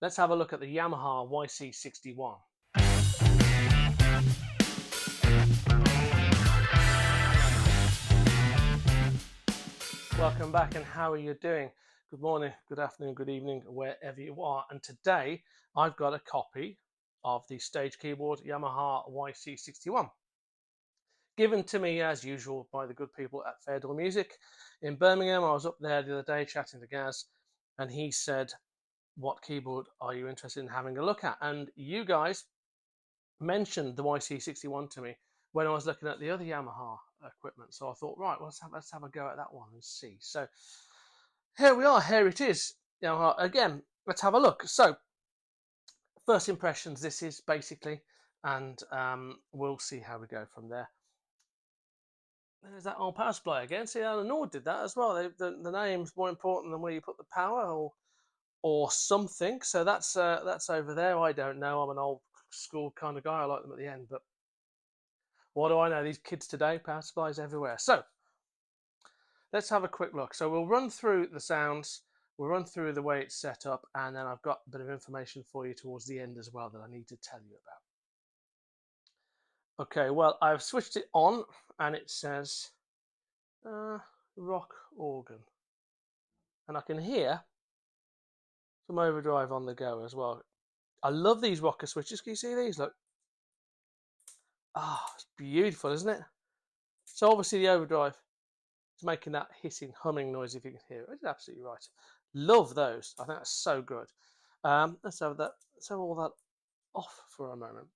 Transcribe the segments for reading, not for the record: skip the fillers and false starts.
let's have a look at the Yamaha YC61. Welcome back, and how are you doing? Good morning, good afternoon, good evening, wherever you are. And today I've got a copy of the stage keyboard Yamaha YC61, given to me as usual by the good people at Fair Deal Music in Birmingham. I was up there the other day chatting to Gaz, and he said, what keyboard are you interested in having a look at? And you guys mentioned the YC61 to me when I was looking at the other Yamaha equipment. So I thought, right, well, let's have a go at that one and see. So here we are. Here it is. Yamaha again. Let's have a look. So first impressions. This is basically, and we'll see how we go from there. There's that old power supply again. See, Alan Nord did that as well. The name's more important than where you put the power or something. So that's over there. I don't know. I'm an old school kind of guy. I like them at the end, but what do I know? These kids today, power supplies everywhere. So let's have a quick look. So we'll run through the sounds, we'll run through the way it's set up, and then I've got a bit of information for you towards the end as well that I need to tell you about. Okay, well, I've switched it on, and it says rock organ. And I can hear some overdrive on the go as well. I love these rocker switches. Can you see these? Look. Ah, it's beautiful, isn't it? So obviously the overdrive is making that hissing, humming noise, if you can hear it. It's absolutely right. Love those. I think that's so good. Let's have all that off for a moment.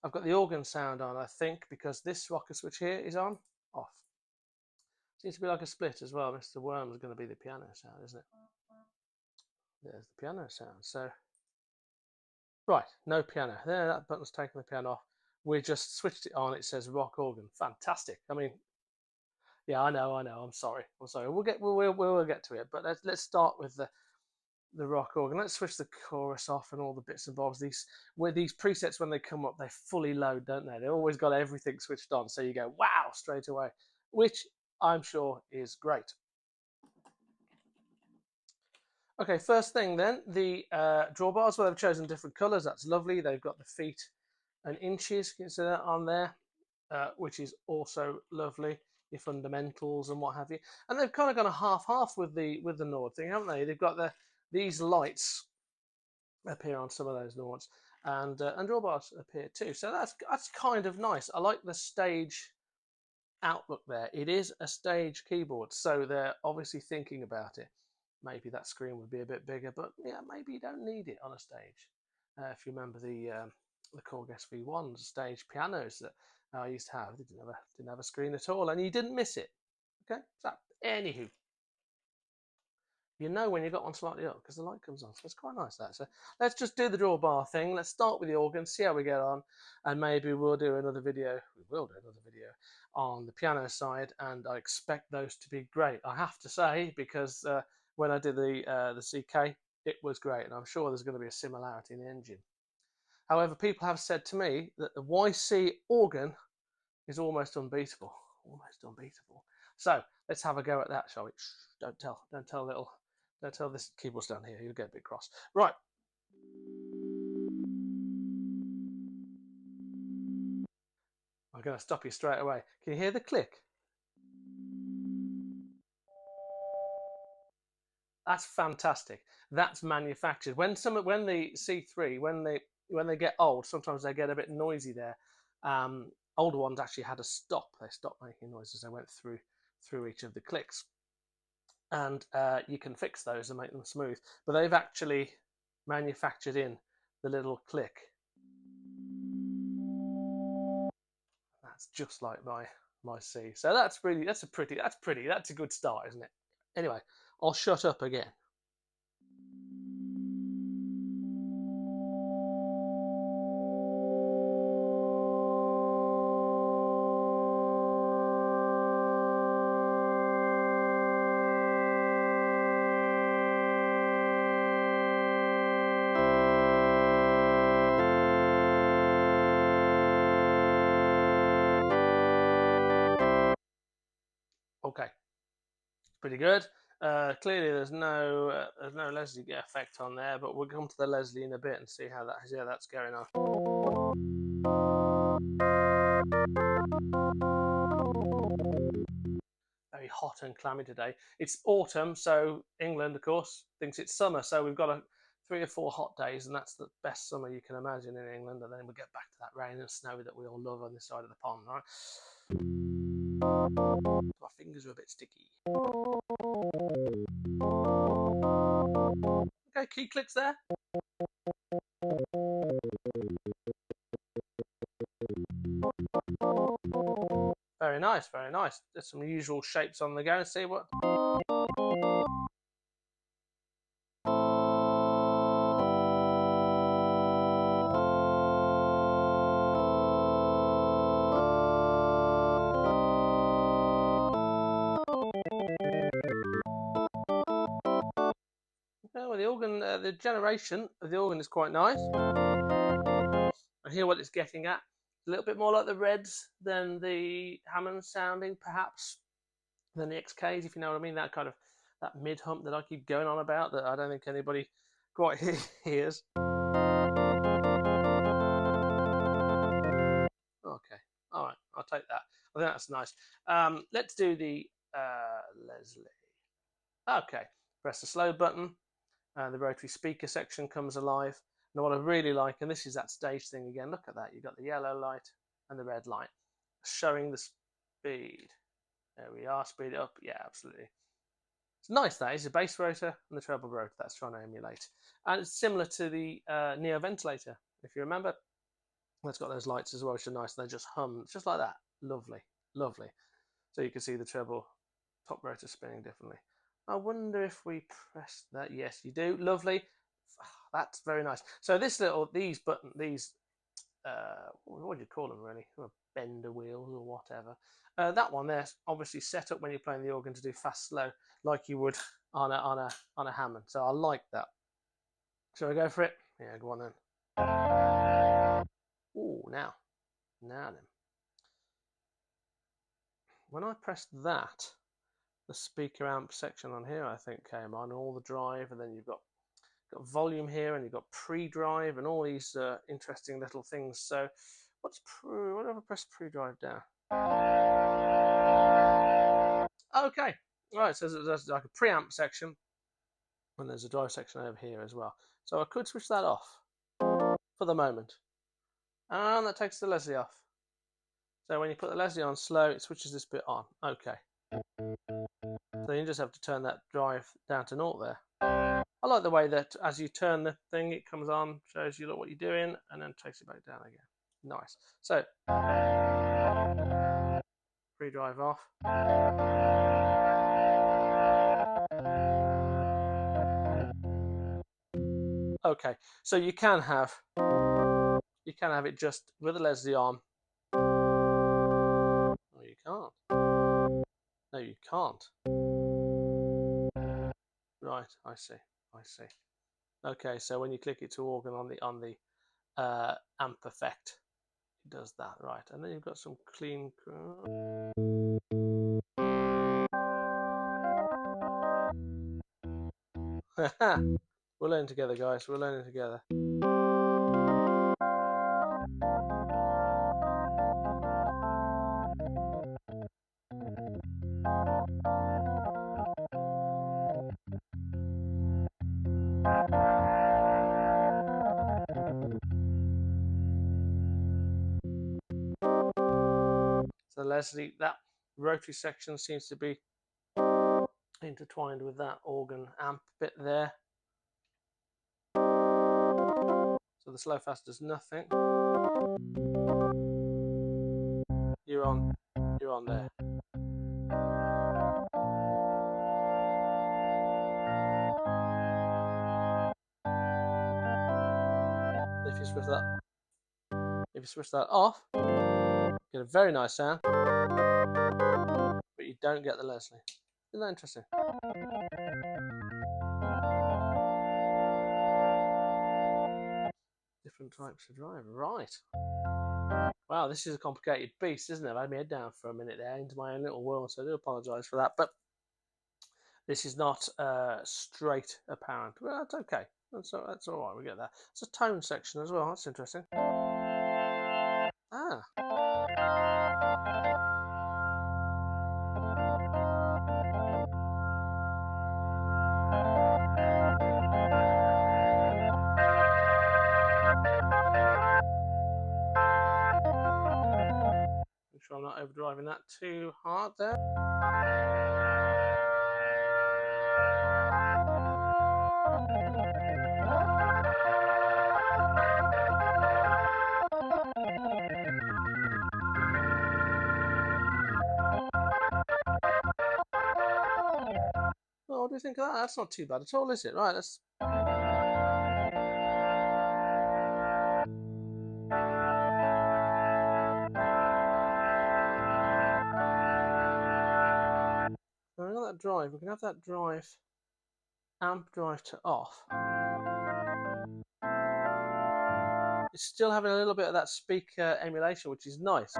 I've got the organ sound on, I think, because this rocker switch here is on, off. Seems to be like a split as well. Mr. Worm is going to be the piano sound, isn't it? There's the piano sound. So, right, no piano. There, that button's taken the piano off. We just switched it on. It says rock organ. Fantastic. I mean, yeah, I know. I'm sorry. We'll get to it. But let's start with the rock organ. Let's switch the chorus off and all the bits and bobs. These presets, when they come up, they fully load, don't they? They've always got everything switched on, so you go wow straight away, which I'm sure is great. Okay, first thing then, the drawbars. Well, they've chosen different colours. That's lovely. They've got the feet and inches. You can see that on there, which is also lovely. Your fundamentals and what have you. And they've kind of gone a half-half with the Nord thing, haven't they? They've got these lights appear on some of those Nords, and drawbars appear too. So that's kind of nice. I like the stage outlook there. It is a stage keyboard, so they're obviously thinking about it. Maybe that screen would be a bit bigger, but yeah, maybe you don't need it on a stage. If you remember the Korg SV1 stage pianos that I used to have, they didn't have a screen at all, and you didn't miss it. Okay, so anywho, you know when you've got one slightly up because the light comes on. So it's quite nice that. So let's just do the drawbar thing. Let's start with the organ, see how we get on, and maybe we'll do another video. We will do another video on the piano side, and I expect those to be great. I have to say, because when I did the CK, it was great, and I'm sure there's going to be a similarity in the engine. However, people have said to me that the YC organ is almost unbeatable. Almost unbeatable. So let's have a go at that, shall we? Shh, don't tell this keyboard stand here. You'll get a bit cross. Right. I'm going to stop you straight away. Can you hear the click? That's fantastic. That's manufactured. When the C3 when they get old, sometimes they get a bit noisy there. Older ones actually had to stop. They stopped making noise as they went through each of the clicks. And you can fix those and make them smooth. But they've actually manufactured in the little click. That's just like my C. So that's a good start, isn't it? Anyway, I'll shut up again. Okay, pretty good. Clearly, there's no Leslie effect on there, but we'll come to the Leslie in a bit and see how that's going on. Very hot and clammy today. It's autumn, so England, of course, thinks it's summer. So we've got 3 or 4 hot days, and that's the best summer you can imagine in England. And then we'll get back to that rain and snow that we all love on this side of the pond, right? My fingers are a bit sticky. Okay, key clicks there. Very nice, very nice. There's some usual shapes on the go. See what. Well, the organ, the generation of the organ is quite nice. I hear what it's getting at. A little bit more like the Reds than the Hammond sounding, perhaps, than the XKs, if you know what I mean. That kind of that mid hump that I keep going on about that I don't think anybody quite hears. Okay, all right, I'll take that. I think that's nice. Let's do the Leslie. Okay, press the slow button. The rotary speaker section comes alive. And what I really like, and this is that stage thing again, look at that. You've got the yellow light and the red light showing the speed. There we are, speed it up. Yeah, absolutely. It's nice, that is a bass rotor and the treble rotor that's trying to emulate. And it's similar to the Neo ventilator, if you remember. It's got those lights as well, which are nice. They just hum, just like that. Lovely, lovely. So you can see the treble top rotor spinning differently. I wonder if we press that. Yes, you do. Lovely. That's very nice. So these what do you call them really? Bender wheels or whatever. That one there's obviously set up when you're playing the organ to do fast slow, like you would on a Hammond. So I like that. Shall we go for it? Yeah, go on then. Oh, now then. When I pressed that, the speaker amp section on here I think came on, all the drive, and then you've got volume here, and you've got pre-drive and all these interesting little things. So what if I press pre-drive down? Okay, right, so there's like a preamp section and there's a drive section over here as well. So I could switch that off for the moment, and that takes the Leslie off. So when you put the Leslie on slow, it switches this bit on. Okay, so you just have to turn that drive down to 0 there. I like the way that as you turn the thing, it comes on, shows you what you're doing, and then takes it back down again. Nice. So, pre-drive off. Okay, so you can have it just with the Leslie on. Oh, you can't. No, you can't. Right, I see. Okay, so when you click it to organ on the amp effect, it does that, right? And then you've got some clean. We're learning together, guys. We're learning together. So Leslie, that rotary section seems to be intertwined with that organ amp bit there. So the slow fast does nothing. You're on there. If you switch that off, you get a very nice sound, but you don't get the Leslie. Isn't that interesting? Different types of drive, right? Wow, this is a complicated beast, isn't it? I've had my head down for a minute there into my own little world, so I do apologise for that. But This is not straight apparent. Well, that's okay. That's all right. We get that. It's a tone section as well. That's interesting. Ah. Make sure I'm not overdriving that too hard there. Well, what do you think of that? That's not too bad at all, is it? Right, let's... We've got that drive. We can have that drive, amp drive to off. It's still having a little bit of that speaker emulation, which is nice.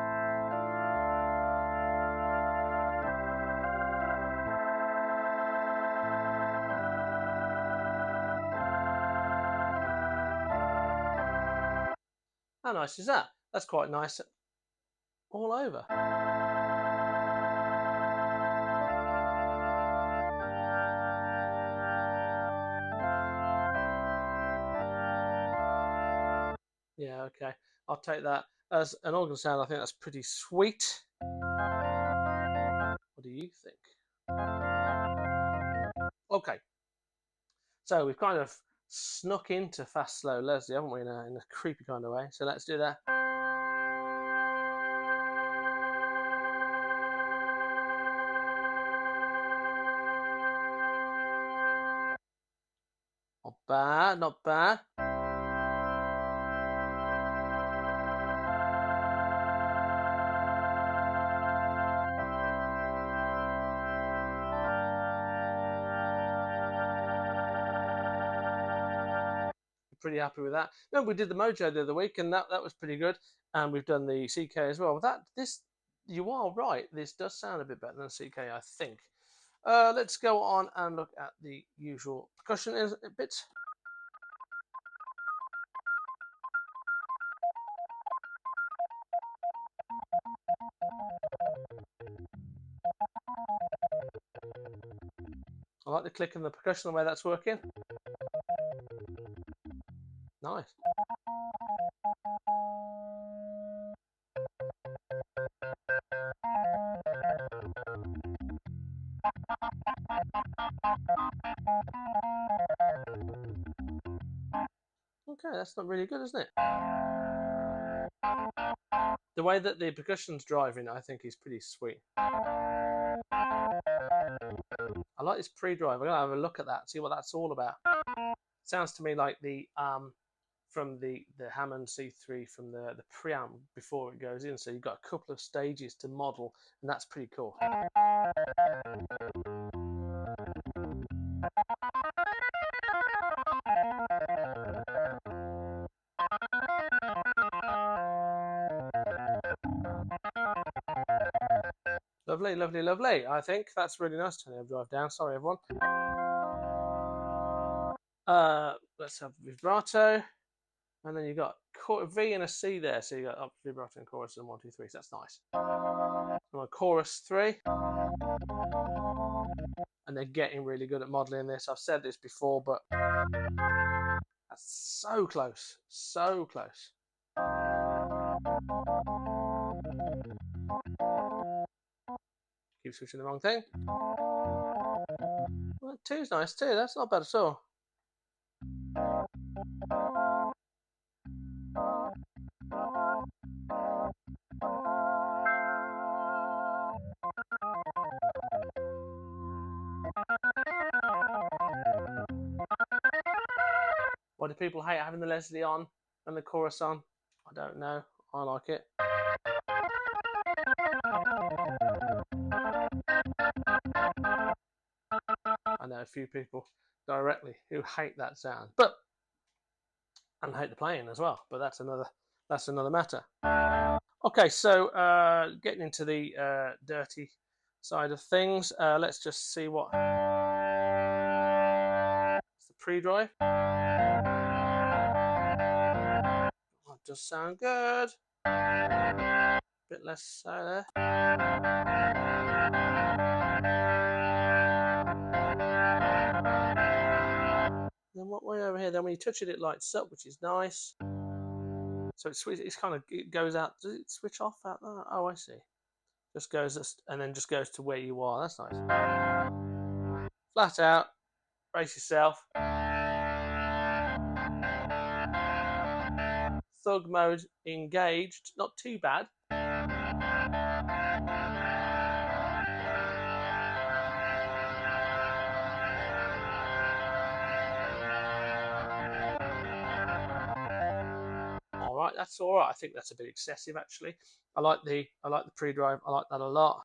How nice is that? That's quite nice all over. Yeah, okay. I'll take that as an organ sound. I think that's pretty sweet. What do you think? Okay. So we've kind of snuck into fast, slow Leslie, haven't we, in a creepy kind of way? So let's do that. Not bad, not bad. Pretty happy with that. Remember, we did the Mojo the other week, and that was pretty good. And we've done the CK as well. You are right. This does sound a bit better than CK, I think. Let's go on and look at the usual percussion bits. I like the click and the percussion, the way that's working. Nice. Okay, that's not really good, isn't it? The way that the percussion's driving, I think, is pretty sweet. I like this pre-drive. I'm gonna have a look at that, see what that's all about. Sounds to me like the from the Hammond C3 from the preamp before it goes in. So you've got a couple of stages to model, and that's pretty cool. Lovely, lovely, lovely. I think that's really nice. Turn the overdrive down. Sorry, everyone. Let's have vibrato, and then you've got V and a C there. So you got up vibrato and chorus and 1, 2, 3. So that's nice. And on chorus 3, and they're getting really good at modeling this. I've said this before, but that's so close, so close. Keep switching the wrong thing. Well, 2's nice too. That's not bad at all. Why do people hate having the Leslie on and the chorus on? I don't know. I like it. I know a few people directly who hate that sound, and hate the playing as well. But that's another matter. Okay, so getting into the dirty side of things, let's just see what pre-drive. That does sound good. Bit less so there. Then what way over here? Then when you touch it, it lights up, which is nice. So it goes out. Does it switch off at that? Oh, I see. Just goes and then just goes to where you are. That's nice. Flat out. Brace yourself. Thug mode engaged. Not too bad. All right, that's all right. I think that's a bit excessive, actually. I like the pre-drive. I like that a lot.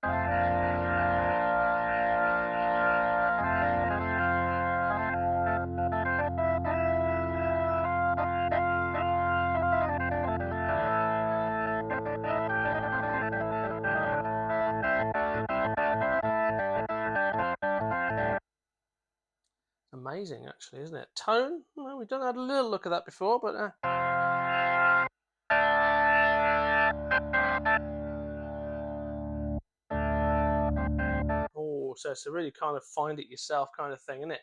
Amazing, actually, isn't it? Tone? Well, we've done had a little look at that before, but oh, so it's a really kind of find it yourself kind of thing, isn't it?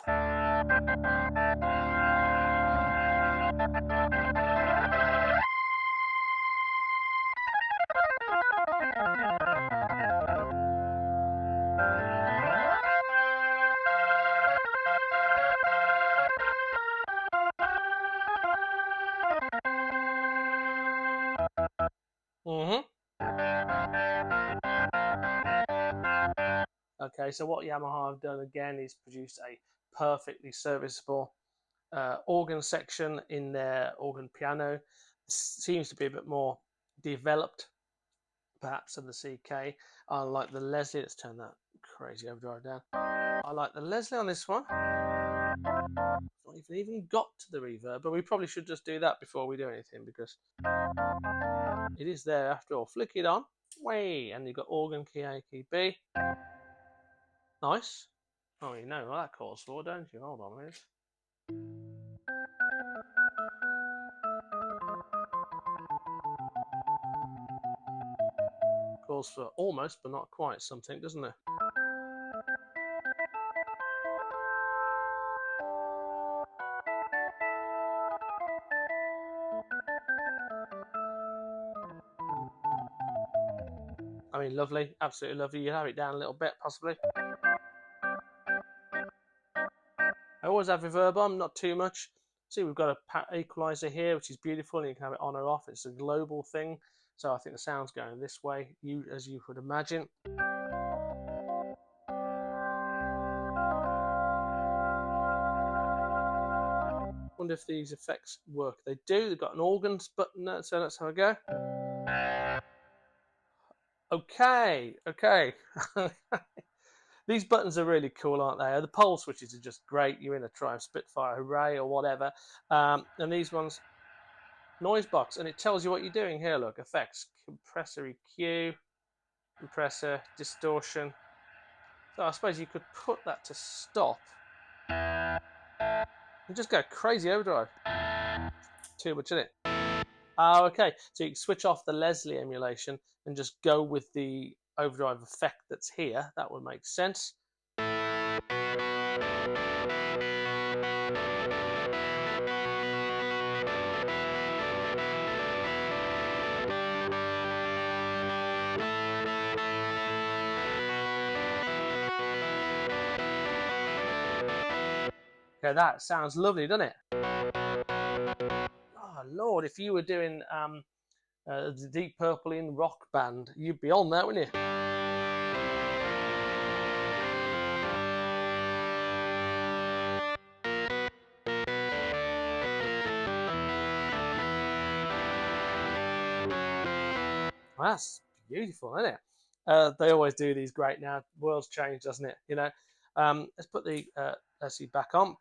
Okay, so what Yamaha have done again is produced a perfectly serviceable organ section in their organ piano. Seems to be a bit more developed, perhaps, than the CK. I like the Leslie. Let's turn that crazy overdrive down. I like the Leslie on this one. Not even got to the reverb, but we probably should just do that before we do anything because it is there after all. Flick it on, way, and you've got organ key A, key B. Nice. Oh, you know what that calls for, don't you? Hold on a minute. Calls for almost, but not quite something, doesn't it? I mean, lovely, absolutely lovely. You have it down a little bit, possibly. I always have reverb on, not too much. See, we've got a equalizer here, which is beautiful, and you can have it on or off. It's a global thing, so I think the sound's going this way, as you would imagine. Wonder if these effects work. They do. They've got an organs button there, so let's have a go. Okay. These buttons are really cool, aren't they? The pole switches are just great. You're in a Triumph Spitfire, hooray, or whatever. And these ones, noise box, and it tells you what you're doing here. Look, effects, compressor EQ, compressor, distortion. So I suppose you could put that to stop and just go crazy overdrive. Too much, isn't it? Oh, okay. So you can switch off the Leslie emulation and just go with the overdrive effect that's here. That would make sense. Okay, that sounds lovely, doesn't it? Oh, Lord, if you were doing the Deep Purple in rock band, you'd be on that, wouldn't you? Well, that's beautiful, isn't it? They always do these great now. The world's changed, doesn't it? You know. Let's put the let's see back on.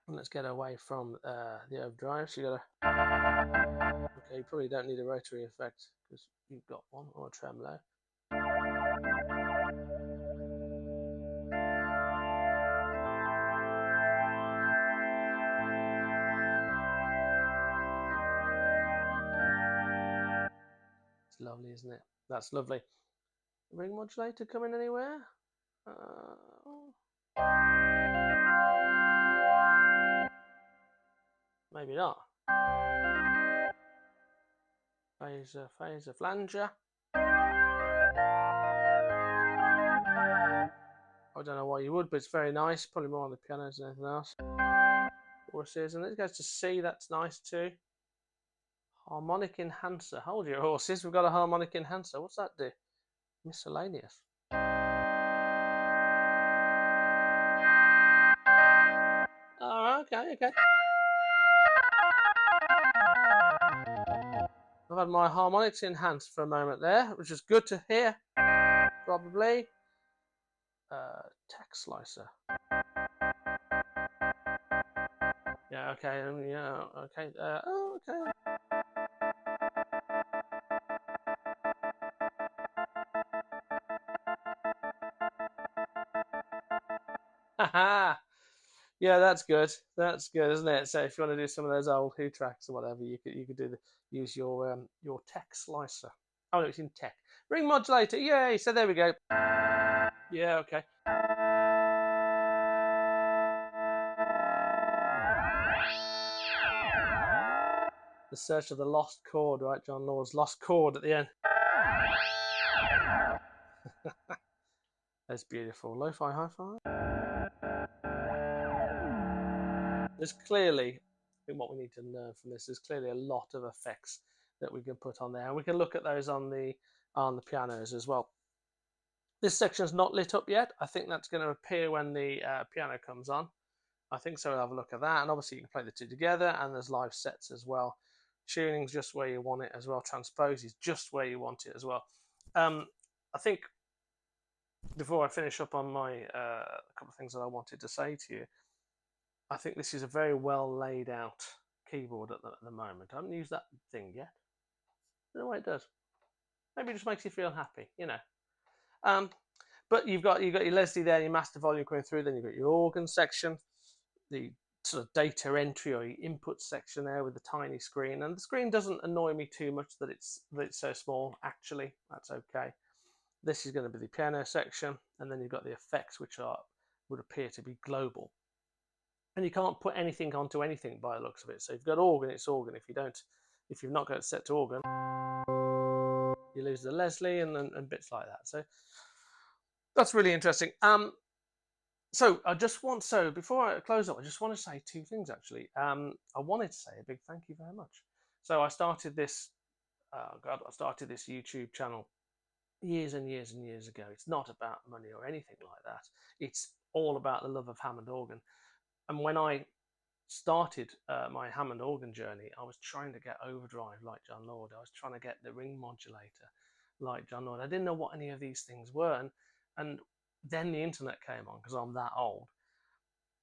And let's get away from the overdrive. So you gotta. Okay, you probably don't need a rotary effect because you've got one, or a tremolo. lovely, isn't it? That's lovely. Ring modulator coming anywhere? Maybe not. Phaser, flanger. I don't know why you would, but it's very nice. Probably more on the pianos than anything else. Horses, and it goes to C. That's nice too. Harmonic enhancer. Hold your horses. We've got a harmonic enhancer. What's that do? Miscellaneous. Oh, okay. I've had my harmonics enhanced for a moment there, which is good to hear. Probably. Text slicer. Yeah, okay, yeah, okay. Oh, okay. Haha. Yeah, that's good. That's good, isn't it? So if you want to do some of those old Who tracks or whatever, you could use your text slicer. Oh no, it's in tech. Ring modulator. Yay! So there we go. Yeah, okay. The search of the lost chord, right? John Lord's lost chord at the end. That's beautiful. Lo-fi, hi-fi. There's clearly, I think what we need to learn from this is clearly a lot of effects that we can put on there, and we can look at those on the pianos as well. This section's not lit up yet. I think that's going to appear when the piano comes on. I think so. We'll have a look at that, and obviously you can play the two together, and there's live sets as well. Tuning's just where you want it as well. Transpose is just where you want it as well. I think before I finish up on my couple of things that I wanted to say to you, I think this is a very well laid out keyboard at the moment. I haven't used that thing yet. I don't know why it does. Maybe it just makes you feel happy, you know. But you've got your Leslie there, your master volume coming through. Then you've got your organ section, the sort of data entry or your input section there with the tiny screen. And the screen doesn't annoy me too much that it's so small. Actually, that's okay. This is going to be the piano section, and then you've got the effects, which would appear to be global. And you can't put anything onto anything by the looks of it. So if you've got organ, it's organ. If you've not got it set to organ, you lose the Leslie and bits like that. So that's really interesting. So before I close up, I just want to say two things actually. I wanted to say a big thank you very much. So I started this YouTube channel years and years and years ago. It's not about money or anything like that. It's all about the love of Hammond organ. And when I started my Hammond organ journey, I was trying to get overdrive like John Lord. I was trying to get the ring modulator like John Lord. I didn't know what any of these things were. And then the internet came on because I'm that old.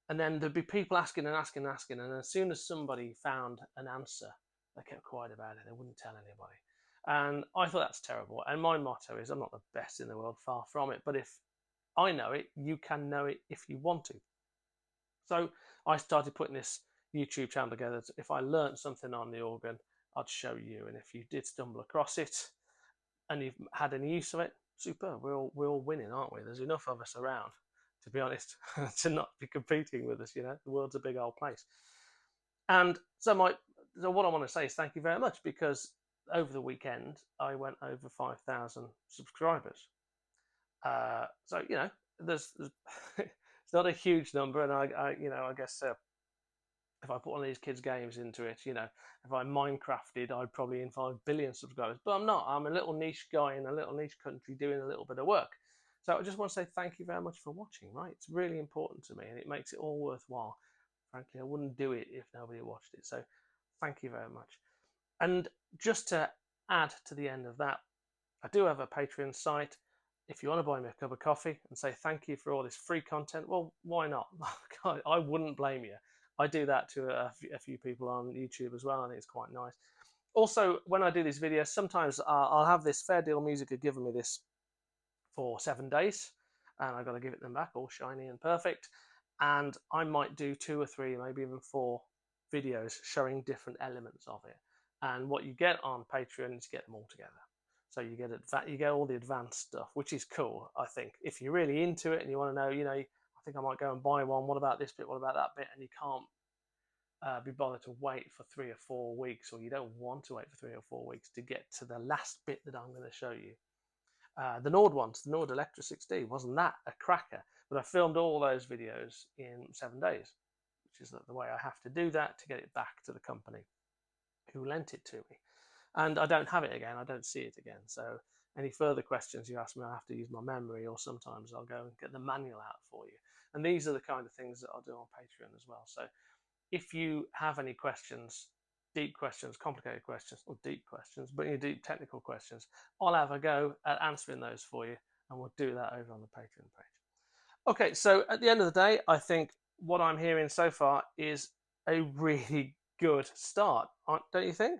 And then there'd be people asking. And as soon as somebody found an answer, they kept quiet about it. They wouldn't tell anybody. And I thought that's terrible. And my motto is I'm not the best in the world, far from it. But if I know it, you can know it if you want to. So I started putting this YouTube channel together. If I learned something on the organ, I'd show you. And if you did stumble across it and you've had any use of it, super. We're all winning, aren't we? There's enough of us around, to be honest, to not be competing with us. You know, the world's a big old place. And so what I want to say is thank you very much, because over the weekend I went over 5,000 subscribers. So you know, there's it's not a huge number, and I guess if I put one of these kids' games into it, you know, if I Minecrafted, I'd probably in 5 billion subscribers. But I'm not. I'm a little niche guy in a little niche country doing a little bit of work. So I just want to say thank you very much for watching, right? It's really important to me, and it makes it all worthwhile. Frankly, I wouldn't do it if nobody watched it. So thank you very much. And just to add to the end of that, I do have a Patreon site. If you want to buy me a cup of coffee and say thank you for all this free content, well, why not? I wouldn't blame you. I do that to a few people on YouTube as well. I think it's quite nice. Also, when I do these videos, sometimes I'll have this Fair Deal Music have given me this for 7 days, and I've got to give it them back all shiny and perfect. And I might do 2 or 3, maybe even 4 videos showing different elements of it. And what you get on Patreon is you get them all together. So you get all the advanced stuff, which is cool. I think if you're really into it and you want to know, I think I might go and buy one. What about this bit? What about that bit? And you can't be bothered to wait for 3 or 4 weeks, or you don't want to wait for 3 or 4 weeks to get to the last bit that I'm going to show you. The Nord ones, the Nord Electra 6D, wasn't that a cracker? But I filmed all those videos in 7 days, which is the way I have to do that to get it back to the company who lent it to me. And I don't have it again. I don't see it again. So any further questions you ask me, I have to use my memory, or sometimes I'll go and get the manual out for you. And these are the kind of things that I'll do on Patreon as well. So if you have any questions, deep questions, complicated questions, or deep questions, but deep technical questions, I'll have a go at answering those for you, and we'll do that over on the Patreon page. Okay, so at the end of the day, I think what I'm hearing so far is a really good start, don't you think?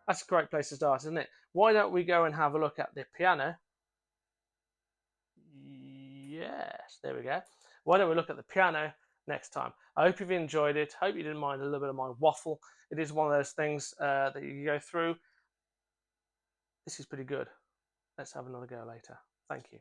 That's a great place to start, isn't it? Why don't we go and have a look at the piano? Yes, there we go. Why don't we look at the piano next time? I hope you've enjoyed it. Hope you didn't mind a little bit of my waffle. It is one of those things that you go through. This is pretty good. Let's have another go later. Thank you.